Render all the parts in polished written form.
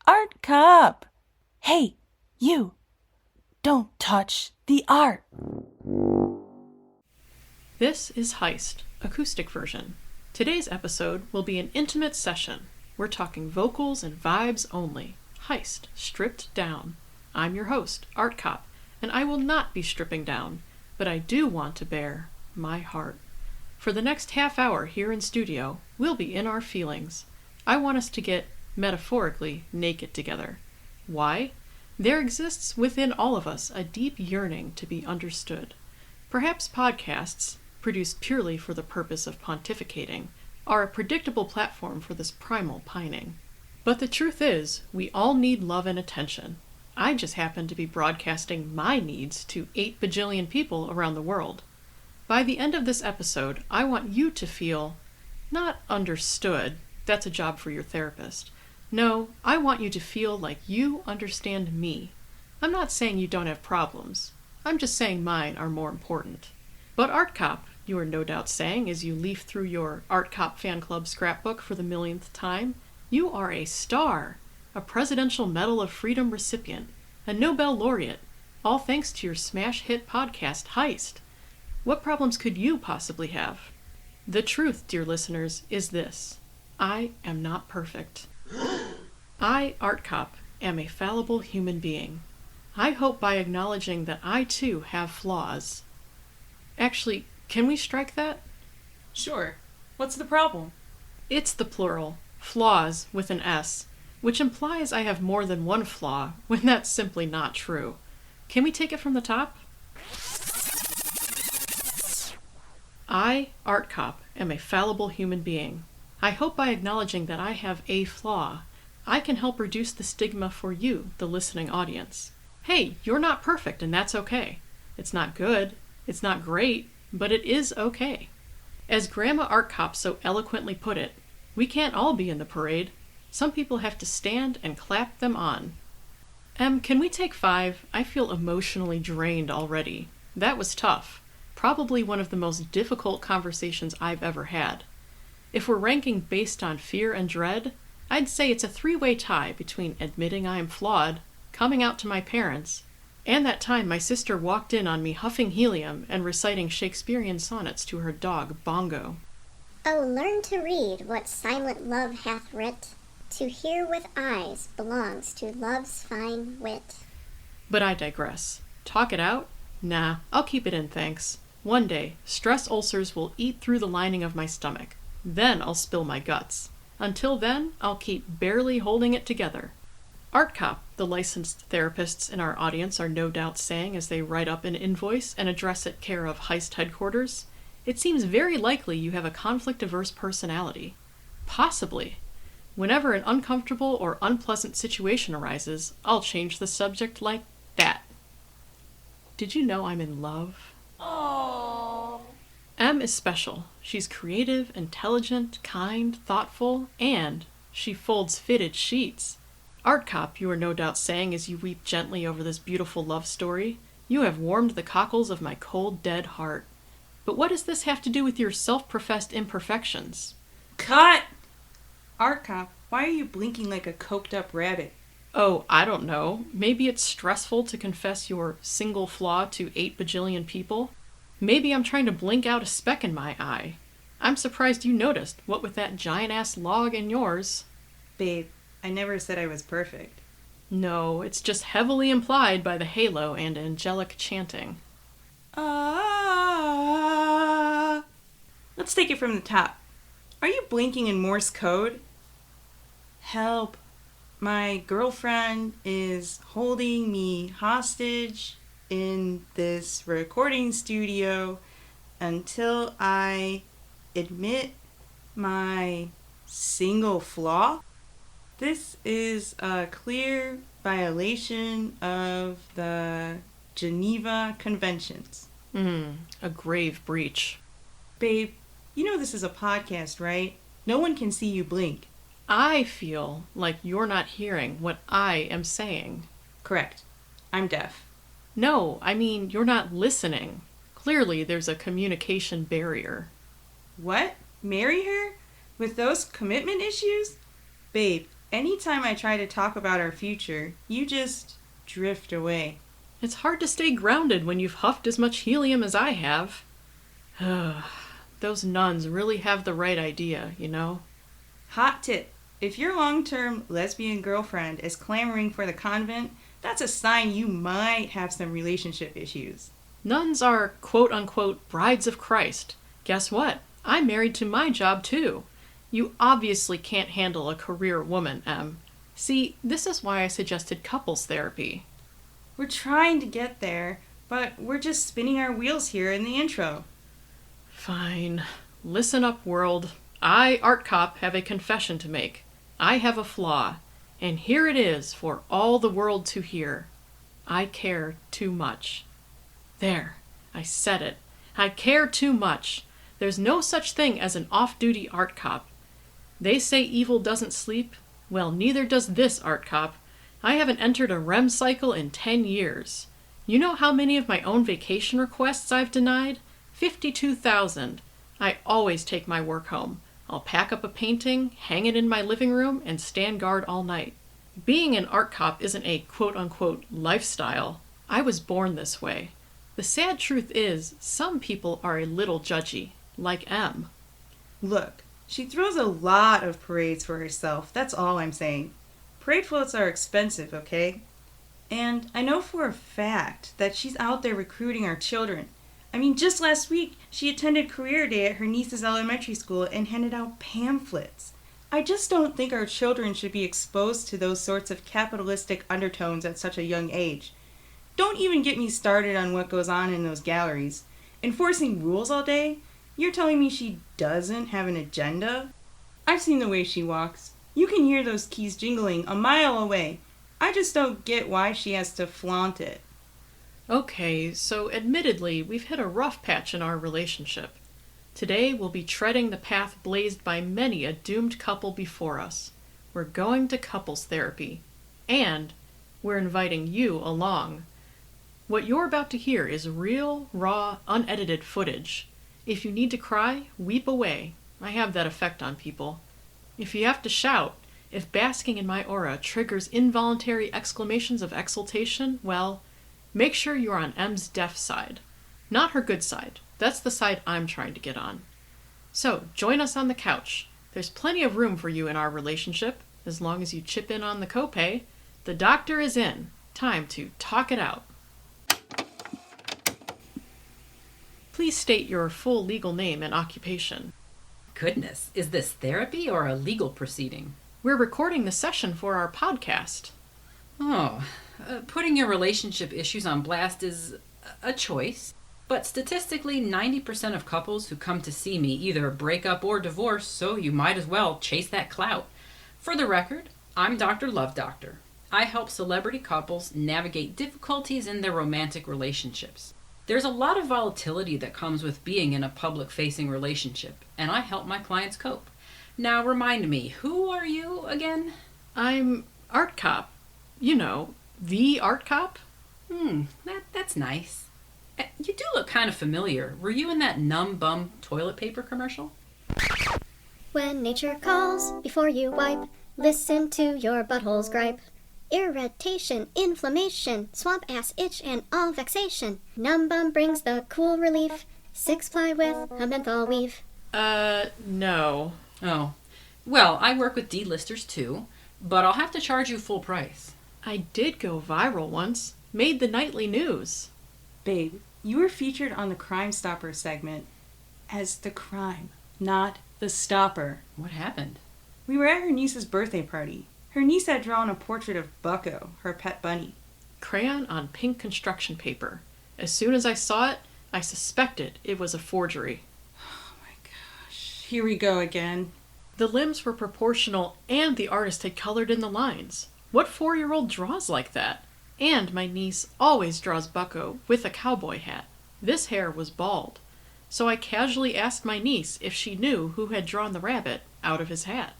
art cup. Hey, you, don't touch the art. This is Heist, acoustic version. Today's episode will be an intimate session. We're talking vocals and vibes only. Heist, stripped down. I'm your host, Art Cop, and I will not be stripping down, but I do want to bare my heart. For the next half hour here in studio, we'll be in our feelings. I want us to get, metaphorically, naked together. Why? There exists within all of us a deep yearning to be understood. Perhaps podcasts, produced purely for the purpose of pontificating, are a predictable platform for this primal pining. But the truth is, we all need love and attention. I just happen to be broadcasting my needs to 8 bajillion people around the world. By the end of this episode, I want you to feel not understood, that's a job for your therapist. No, I want you to feel like you understand me. I'm not saying you don't have problems. I'm just saying mine are more important. But Art Cop, you are no doubt saying as you leaf through your Art Cop fan club scrapbook for the millionth time, you are a star, a Presidential Medal of Freedom recipient, a Nobel laureate, all thanks to your smash hit podcast, Heist. What problems could you possibly have? The truth, dear listeners, is this. I am not perfect. I, Art Cop, am a fallible human being. I hope by acknowledging that I too have flaws. Actually, can we strike that? Sure. What's the problem? It's the plural, flaws with an S, which implies I have more than one flaw, when that's simply not true. Can we take it from the top? I, Art Cop, am a fallible human being. I hope by acknowledging that I have a flaw, I can help reduce the stigma for you, the listening audience. Hey, you're not perfect, and that's okay. It's not good, it's not great, but it is okay. As Grandma Art Cop so eloquently put it, we can't all be in the parade. Some people have to stand and clap them on. Can we take 5? I feel emotionally drained already. That was tough. Probably one of the most difficult conversations I've ever had. If we're ranking based on fear and dread, I'd say it's a 3-way tie between admitting I am flawed, coming out to my parents, and that time my sister walked in on me huffing helium and reciting Shakespearean sonnets to her dog, Bongo. Oh, learn to read what silent love hath writ. To hear with eyes belongs to love's fine wit. But I digress. Talk it out? Nah, I'll keep it in, thanks. One day, stress ulcers will eat through the lining of my stomach. Then I'll spill my guts. Until then, I'll keep barely holding it together. Art Cop, the licensed therapists in our audience are no doubt saying as they write up an invoice and address it care of Heist headquarters, it seems very likely you have a conflict-averse personality. Possibly. Whenever an uncomfortable or unpleasant situation arises, I'll change the subject like that. Did you know I'm in love? Oh. M is special. She's creative, intelligent, kind, thoughtful, and she folds fitted sheets. Art Cop, you are no doubt saying as you weep gently over this beautiful love story, you have warmed the cockles of my cold, dead heart. But what does this have to do with your self-professed imperfections? Cut! Art Cop, why are you blinking like a coked-up rabbit? Oh, I don't know. Maybe it's stressful to confess your single flaw to 8 bajillion people. Maybe I'm trying to blink out a speck in my eye. I'm surprised you noticed, what with that giant-ass log in yours. Babe, I never said I was perfect. No, it's just heavily implied by the halo and angelic chanting. Let's take it from the top. Are you blinking in Morse code? Help. My girlfriend is holding me hostage in this recording studio until I admit my single flaw. This is a clear violation of the Geneva Conventions. A grave breach. Babe, you know this is a podcast, right? No one can see you blink. I feel like you're not hearing what I am saying. Correct. I'm deaf. No, I mean, you're not listening. Clearly, there's a communication barrier. What? Marry her? With those commitment issues? Babe, Anytime I try to talk about our future, you just drift away. It's hard to stay grounded when you've huffed as much helium as I have. Those nuns really have the right idea, you know? Hot tip. If your long-term lesbian girlfriend is clamoring for the convent, that's a sign you might have some relationship issues. Nuns are quote-unquote brides of Christ. Guess what? I'm married to my job too. You obviously can't handle a career woman, Em. See, this is why I suggested couples therapy. We're trying to get there, but we're just spinning our wheels here in the intro. Fine. Listen up, world. I, Art Cop, have a confession to make. I have a flaw, and here it is for all the world to hear. I care too much. There, I said it. I care too much. There's no such thing as an off-duty art cop. They say evil doesn't sleep. Well, neither does this art cop. I haven't entered a REM cycle in 10 years. You know how many of my own vacation requests I've denied? 52,000. I always take my work home. I'll pack up a painting, hang it in my living room, and stand guard all night. Being an art cop isn't a quote-unquote lifestyle. I was born this way. The sad truth is, some people are a little judgy, like Em. Look, she throws a lot of parades for herself, that's all I'm saying. Parade floats are expensive, okay? And I know for a fact that she's out there recruiting our children. I mean, just last week, she attended career day at her niece's elementary school and handed out pamphlets. I just don't think our children should be exposed to those sorts of capitalistic undertones at such a young age. Don't even get me started on what goes on in those galleries. Enforcing rules all day? You're telling me she doesn't have an agenda? I've seen the way she walks. You can hear those keys jingling a mile away. I just don't get why she has to flaunt it. Okay, so admittedly, we've hit a rough patch in our relationship. Today, we'll be treading the path blazed by many a doomed couple before us. We're going to couples therapy. And we're inviting you along. What you're about to hear is real, raw, unedited footage. If you need to cry, weep away. I have that effect on people. If you have to shout, if basking in my aura triggers involuntary exclamations of exultation, well, make sure you're on Em's deaf side. Not her good side. That's the side I'm trying to get on. So, join us on the couch. There's plenty of room for you in our relationship, as long as you chip in on the copay. The doctor is in. Time to talk it out. Please state your full legal name and occupation. Goodness, is this therapy or a legal proceeding? We're recording the session for our podcast. Oh, putting your relationship issues on blast is a choice. But statistically, 90% of couples who come to see me either break up or divorce, so you might as well chase that clout. For the record, I'm Dr. Love Doctor. I help celebrity couples navigate difficulties in their romantic relationships. There's a lot of volatility that comes with being in a public-facing relationship, and I help my clients cope. Now remind me, who are you again? I'm Art Cop. You know, the Art Cop? That's nice. You do look kind of familiar. Were you in that numb bum toilet paper commercial? When nature calls, before you wipe, listen to your butthole's gripe. Irritation, inflammation, swamp ass itch, and all vexation. Numb Bum brings the cool relief. 6-ply with a menthol weave. No. Oh. Well, I work with D-listers too, but I'll have to charge you full price. I did go viral once. Made the nightly news. Babe, you were featured on the Crime Stopper segment as the crime, not the stopper. What happened? We were at her niece's birthday party. Her niece had drawn a portrait of Bucko, her pet bunny. Crayon on pink construction paper. As soon as I saw it, I suspected it was a forgery. Oh my gosh, here we go again. The limbs were proportional and the artist had colored in the lines. What 4-year-old draws like that? And my niece always draws Bucko with a cowboy hat. This hair was bald. So I casually asked my niece if she knew who had drawn the rabbit out of his hat.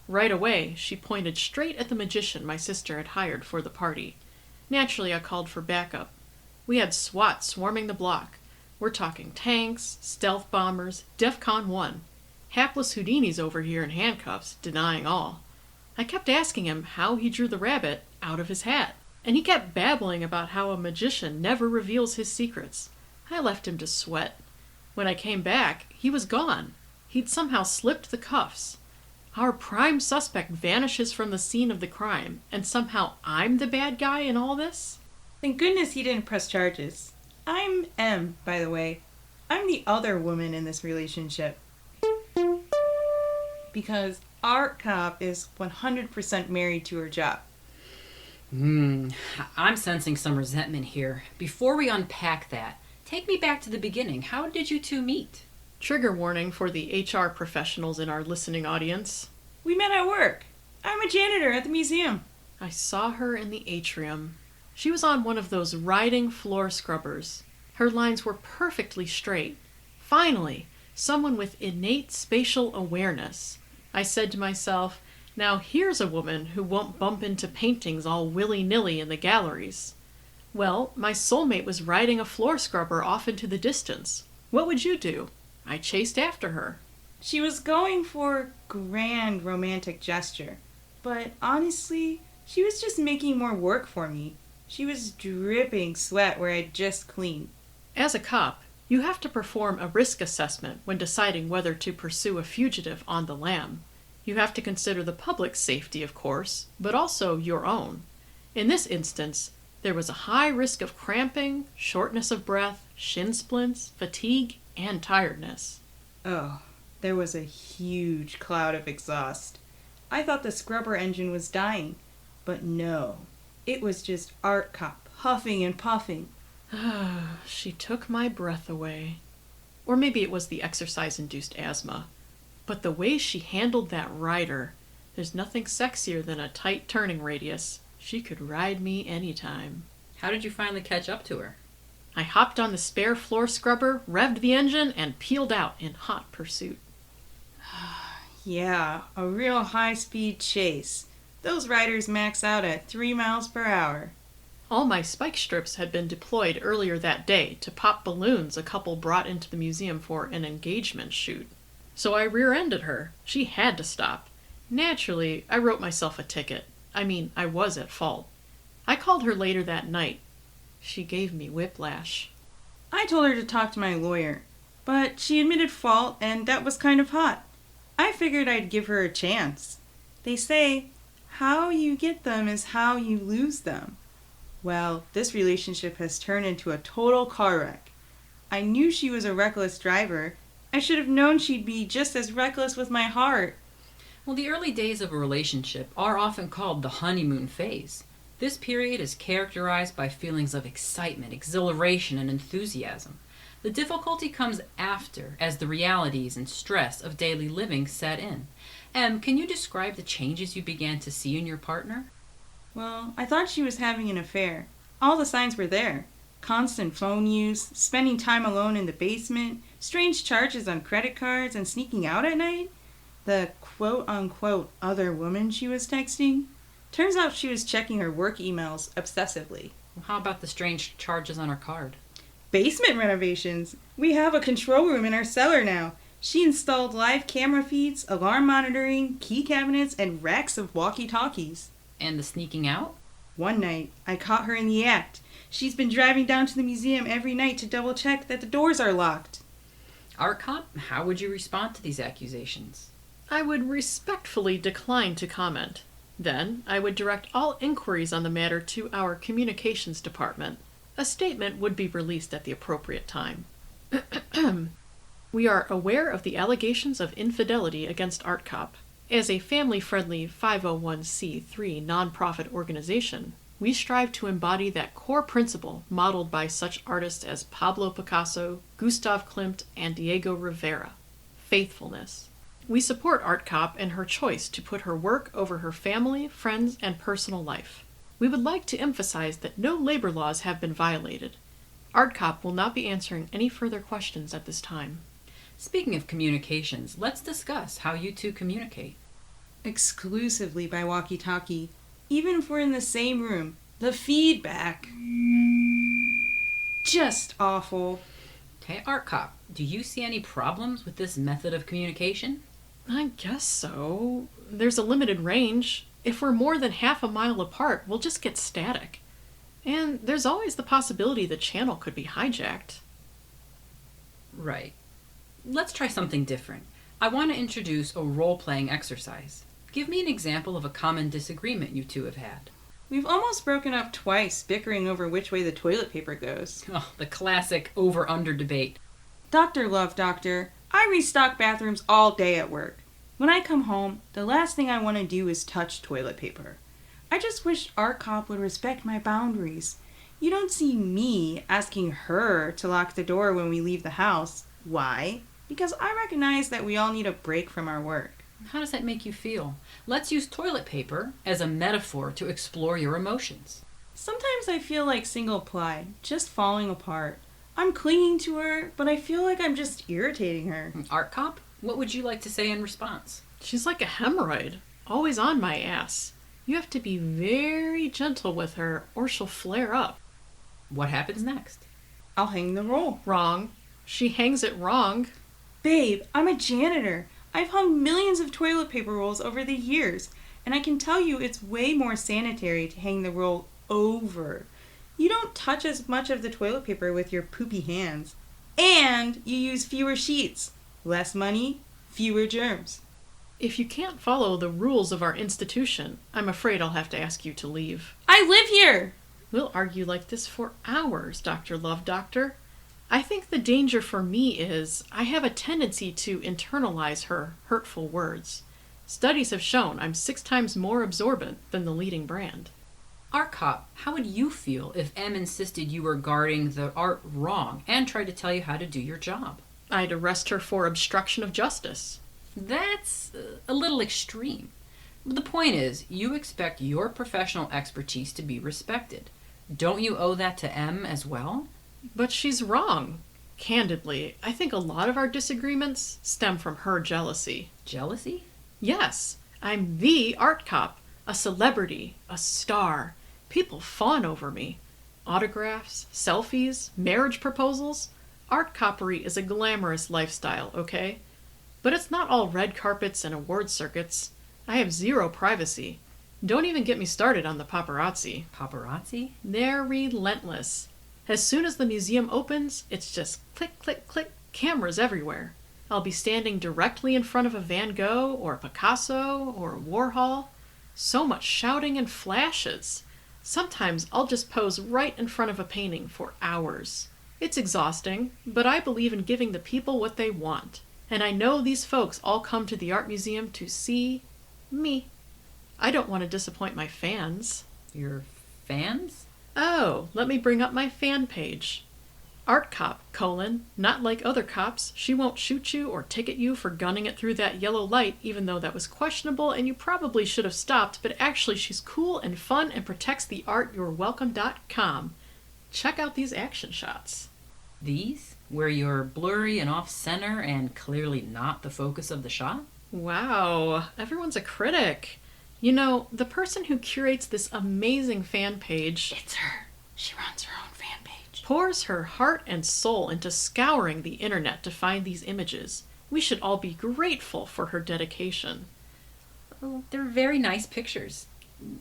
Right away, she pointed straight at the magician my sister had hired for the party. Naturally, I called for backup. We had SWAT swarming the block. We're talking tanks, stealth bombers, DEFCON 1. Hapless Houdini's over here in handcuffs, denying all. I kept asking him how he drew the rabbit out of his hat, and he kept babbling about how a magician never reveals his secrets. I left him to sweat. When I came back, he was gone. He'd somehow slipped the cuffs. Our prime suspect vanishes from the scene of the crime, and somehow I'm the bad guy in all this? Thank goodness he didn't press charges. I'm M, by the way. I'm the other woman in this relationship. Because our cop is 100% married to her job. I'm sensing some resentment here. Before we unpack that, take me back to the beginning. How did you two meet? Trigger warning for the HR professionals in our listening audience. We met at work. I'm a janitor at the museum. I saw her in the atrium. She was on one of those riding floor scrubbers. Her lines were perfectly straight. Finally, someone with innate spatial awareness. I said to myself, now here's a woman who won't bump into paintings all willy-nilly in the galleries. Well, my soulmate was riding a floor scrubber off into the distance. What would you do? I chased after her. She was going for grand romantic gesture. But honestly, she was just making more work for me. She was dripping sweat where I'd just cleaned. As a cop, you have to perform a risk assessment when deciding whether to pursue a fugitive on the lam. You have to consider the public's safety, of course, but also your own. In this instance, there was a high risk of cramping, shortness of breath, shin splints, fatigue, and tiredness. Oh, there was a huge cloud of exhaust. I thought the scrubber engine was dying, but no. It was just Art Cop huffing and puffing. She took my breath away. Or maybe it was the exercise-induced asthma. But the way she handled that rider, there's nothing sexier than a tight turning radius. She could ride me anytime. How did you finally catch up to her? I hopped on the spare floor scrubber, revved the engine, and peeled out in hot pursuit. Yeah, a real high-speed chase. Those riders max out at 3 miles per hour. All my spike strips had been deployed earlier that day to pop balloons a couple brought into the museum for an engagement shoot. So I rear-ended her. She had to stop. Naturally, I wrote myself a ticket. I was at fault. I called her later that night. She gave me whiplash. I told her to talk to my lawyer, but she admitted fault and that was kind of hot. I figured I'd give her a chance. They say, how you get them is how you lose them. Well, this relationship has turned into a total car wreck. I knew she was a reckless driver. I should have known she'd be just as reckless with my heart. Well, the early days of a relationship are often called the honeymoon phase. This period is characterized by feelings of excitement, exhilaration, and enthusiasm. The difficulty comes after, as the realities and stress of daily living set in. Em, can you describe the changes you began to see in your partner? Well, I thought she was having an affair. All the signs were there. Constant phone use, spending time alone in the basement, strange charges on credit cards, and sneaking out at night. The quote-unquote other woman she was texting. Turns out she was checking her work emails obsessively. How about the strange charges on her card? Basement renovations. We have a control room in our cellar now. She installed live camera feeds, alarm monitoring, key cabinets, and racks of walkie-talkies. And the sneaking out? One night, I caught her in the act. She's been driving down to the museum every night to double check that the doors are locked. Art Cop, how would you respond to these accusations? I would respectfully decline to comment. Then, I would direct all inquiries on the matter to our communications department. A statement would be released at the appropriate time. We are aware of the allegations of infidelity against Art Cop. As a family-friendly 501c3 nonprofit organization, we strive to embody that core principle modeled by such artists as Pablo Picasso, Gustav Klimt, and Diego Rivera: faithfulness. We support Art Cop in her choice to put her work over her family, friends, and personal life. We would like to emphasize that no labor laws have been violated. Art Cop will not be answering any further questions at this time. Speaking of communications, let's discuss how you two communicate. Exclusively by walkie-talkie, even if we're in the same room. The feedback. Just awful. Okay, Art Cop, do you see any problems with this method of communication? I guess so. There's a limited range. If we're more than half a mile apart, we'll just get static. And there's always the possibility the channel could be hijacked. Right. Let's try something different. I want to introduce a role-playing exercise. Give me an example of a common disagreement you two have had. We've almost broken up twice, bickering over which way the toilet paper goes. Oh, the classic over-under debate. Doctor, love doctor, I restock bathrooms all day at work. When I come home, the last thing I want to do is touch toilet paper. I just wish our cop would respect my boundaries. You don't see me asking her to lock the door when we leave the house. Why? Because I recognize that we all need a break from our work. How does that make you feel? Let's use toilet paper as a metaphor to explore your emotions. Sometimes I feel like single ply, just falling apart. I'm clinging to her, but I feel like I'm just irritating her. Art cop, what would you like to say in response? She's like a hemorrhoid, always on my ass. You have to be very gentle with her, or she'll flare up. What happens next? I'll hang the roll. Wrong. She hangs it wrong. Babe, I'm a janitor. I've hung millions of toilet paper rolls over the years, and I can tell you it's way more sanitary to hang the roll over. You don't touch as much of the toilet paper with your poopy hands. And you use fewer sheets. Less money, fewer germs. If you can't follow the rules of our institution, I'm afraid I'll have to ask you to leave. I live here! We'll argue like this for hours, Dr. Love Doctor. I think the danger for me is I have a tendency to internalize her hurtful words. Studies have shown I'm 6 times more absorbent than the leading brand. Art cop, how would you feel if M insisted you were guarding the art wrong and tried to tell you how to do your job? I'd arrest her for obstruction of justice. That's a little extreme. The point is, you expect your professional expertise to be respected. Don't you owe that to M as well? But she's wrong. Candidly, I think a lot of our disagreements stem from her jealousy. Jealousy? Yes, I'm the art cop, a celebrity, a star. People fawn over me. Autographs, selfies, marriage proposals. Art coppery is a glamorous lifestyle, okay? But it's not all red carpets and award circuits. I have 0 privacy. Don't even get me started on the paparazzi. Paparazzi? They're relentless. As soon as the museum opens, it's just click, click, click, cameras everywhere. I'll be standing directly in front of a Van Gogh or a Picasso or a Warhol. So much shouting and flashes. Sometimes I'll just pose right in front of a painting for hours. It's exhausting, but I believe in giving the people what they want. And I know these folks all come to the art museum to see me. I don't want to disappoint my fans. Your fans? Oh, let me bring up my fan page. Art cop, not like other cops. She won't shoot you or ticket you for gunning it through that yellow light, even though that was questionable and you probably should have stopped, but actually she's cool and fun and protects the artyourwelcome.com. Check out these action shots. These? Where you're blurry and off-center and clearly not the focus of the shot? Wow, everyone's a critic. You know, the person who curates this amazing fan page... It's her. She runs her own fan page. Pours her heart and soul into scouring the internet to find these images. We should all be grateful for her dedication. Oh, they're very nice pictures.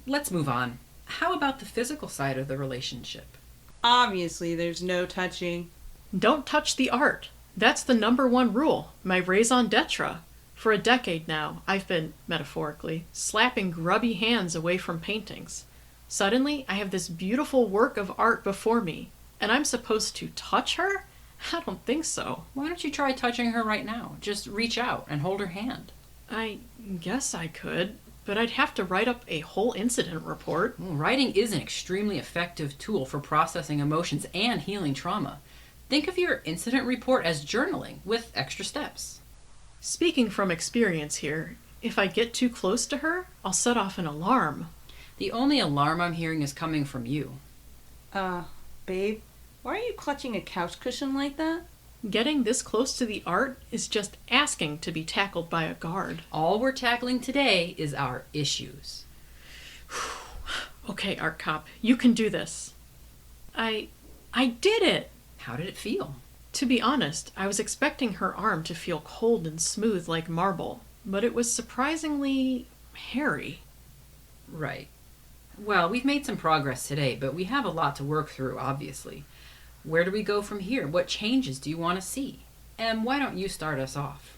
Let's move on. How about the physical side of the relationship? Obviously, there's no touching. Don't touch the art. That's the #1 rule, my raison d'etre. For a decade now, I've been, metaphorically, slapping grubby hands away from paintings. Suddenly, I have this beautiful work of art before me, and I'm supposed to touch her? I don't think so. Why don't you try touching her right now? Just reach out and hold her hand. I guess I could, but I'd have to write up a whole incident report. Well, writing is an extremely effective tool for processing emotions and healing trauma. Think of your incident report as journaling with extra steps. Speaking from experience here, if I get too close to her, I'll set off an alarm. The only alarm I'm hearing is coming from you. Babe, why are you clutching a couch cushion like that? Getting this close to the art is just asking to be tackled by a guard. All we're tackling today is our issues. Okay, art cop, you can do this. I did it! How did it feel? To be honest, I was expecting her arm to feel cold and smooth like marble. but it was surprisingly hairy. Right. Well, we've made some progress today, but we have a lot to work through, obviously. Where do we go from here? What changes do you want to see? And why don't you start us off?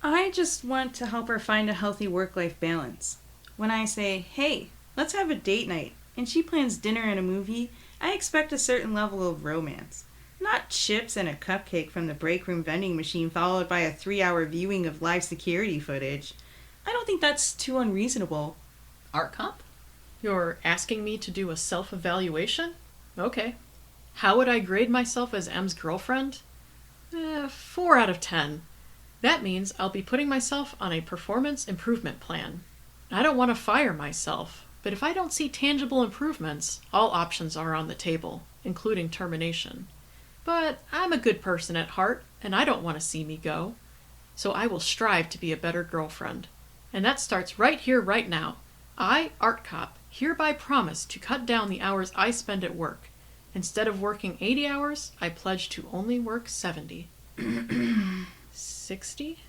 I just want to help her find a healthy work-life balance. When I say, hey, let's have a date night, and she plans dinner and a movie, I expect a certain level of romance. Not chips and a cupcake from the break room vending machine followed by a 3-hour viewing of live security footage. I don't think that's too unreasonable. Art comp? You're asking me to do a self-evaluation? Okay. How would I grade myself as M's girlfriend? 4 out of 10. That means I'll be putting myself on a performance improvement plan. I don't want to fire myself, but if I don't see tangible improvements, all options are on the table, including termination. But I'm a good person at heart, and I don't want to see me go. So I will strive to be a better girlfriend. And that starts right here, right now. I, Art Cop, hereby promise to cut down the hours I spend at work. Instead of working 80 hours, I pledge to only work 70. 60?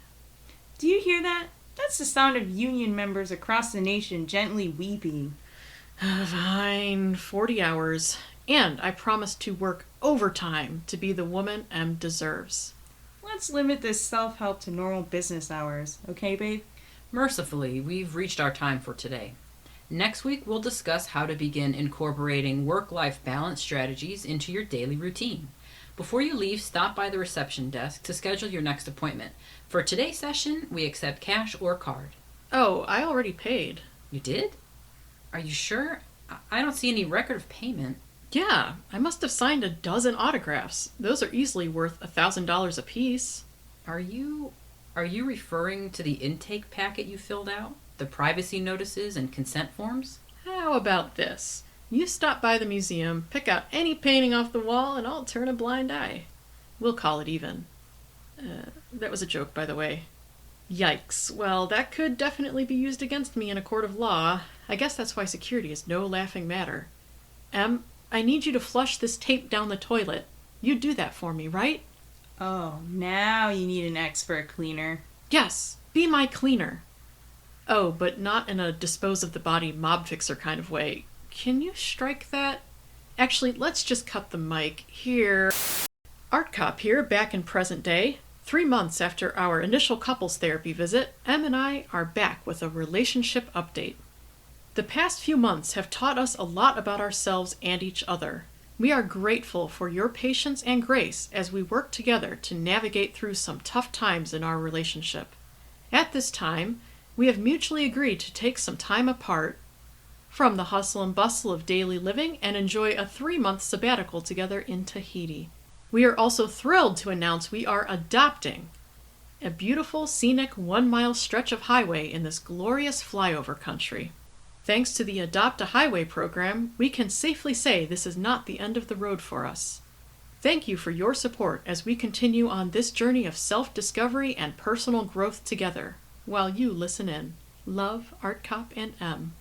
Do you hear that? That's the sound of union members across the nation gently weeping. Fine, 40 hours. And I promise to work overtime to be the woman M deserves. Let's limit this self-help to normal business hours, okay, babe? Mercifully, we've reached our time for today. Next week, we'll discuss how to begin incorporating work-life balance strategies into your daily routine. Before you leave, stop by the reception desk to schedule your next appointment. For today's session, we accept cash or card. Oh, I already paid. You did? Are you sure? I don't see any record of payment. Yeah, I must have signed a dozen autographs. Those are easily worth $1,000 apiece. Are you referring to the intake packet you filled out? The privacy notices and consent forms? How about this? You stop by the museum, pick out any painting off the wall, and I'll turn a blind eye. We'll call it even. That was a joke, by the way. Yikes. Well, that could definitely be used against me in a court of law. I guess that's why security is no laughing matter. Em, I need you to flush this tape down the toilet. You'd do that for me, right? Oh, now you need an expert cleaner. Yes, be my cleaner. Oh, but not in a dispose-of-the-body mob fixer kind of way. Can you strike that? Actually, let's just cut the mic. Here. Art Cop here, back in present day. 3 months after our initial couples therapy visit, Em and I are back with a relationship update. The past few months have taught us a lot about ourselves and each other. We are grateful for your patience and grace as we work together to navigate through some tough times in our relationship. At this time, we have mutually agreed to take some time apart from the hustle and bustle of daily living and enjoy a 3-month sabbatical together in Tahiti. We are also thrilled to announce we are adopting a beautiful, scenic 1-mile stretch of highway in this glorious flyover country. Thanks to the Adopt a Highway program, we can safely say this is not the end of the road for us. Thank you for your support as we continue on this journey of self-discovery and personal growth together, while you listen in. Love, Art Cop and M.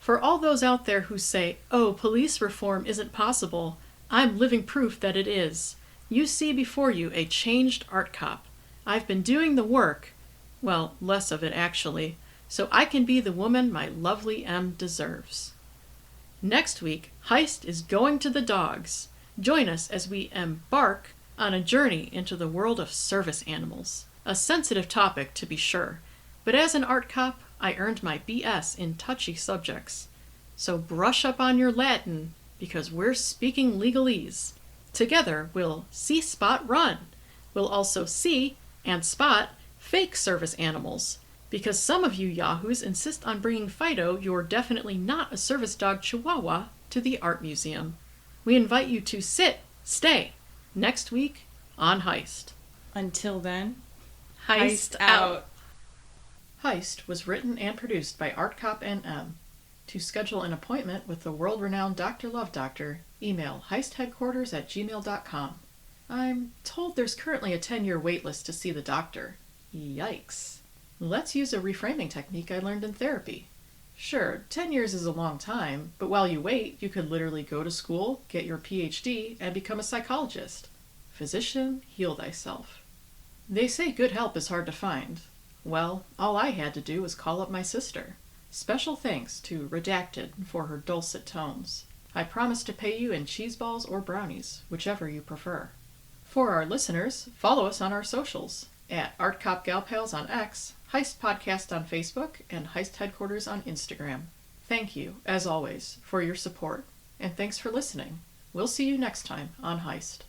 For all those out there who say, oh, police reform isn't possible, I'm living proof that it is. You see before you a changed Art Cop. I've been doing the work, well, less of it actually, so I can be the woman my lovely M deserves. Next week, Heist is going to the dogs. Join us as we embark on a journey into the world of service animals. A sensitive topic, to be sure, but as an Art Cop, I earned my BS in touchy subjects. So brush up on your Latin, because we're speaking legalese. Together, we'll see, spot, run. We'll also see and spot fake service animals, because some of you yahoos insist on bringing Fido, your definitely not a service dog chihuahua, to the art museum. We invite you to sit, stay, next week on Heist. Until then, Heist out. Heist was written and produced by Art Cop and M. To schedule an appointment with the world-renowned Dr. Love Doctor, email heistheadquarters@gmail.com. I'm told there's currently a 10-year waitlist to see the doctor. Yikes. Let's use a reframing technique I learned in therapy. Sure, 10 years is a long time, but while you wait, you could literally go to school, get your PhD, and become a psychologist. Physician, heal thyself. They say good help is hard to find. Well, all I had to do was call up my sister. Special thanks to Redacted for her dulcet tones. I promise to pay you in cheese balls or brownies, whichever you prefer. For our listeners, follow us on our socials at Art Cop Gal Pals on X, Heist Podcast on Facebook, and Heist Headquarters on Instagram. Thank you, as always, for your support, and thanks for listening. We'll see you next time on Heist.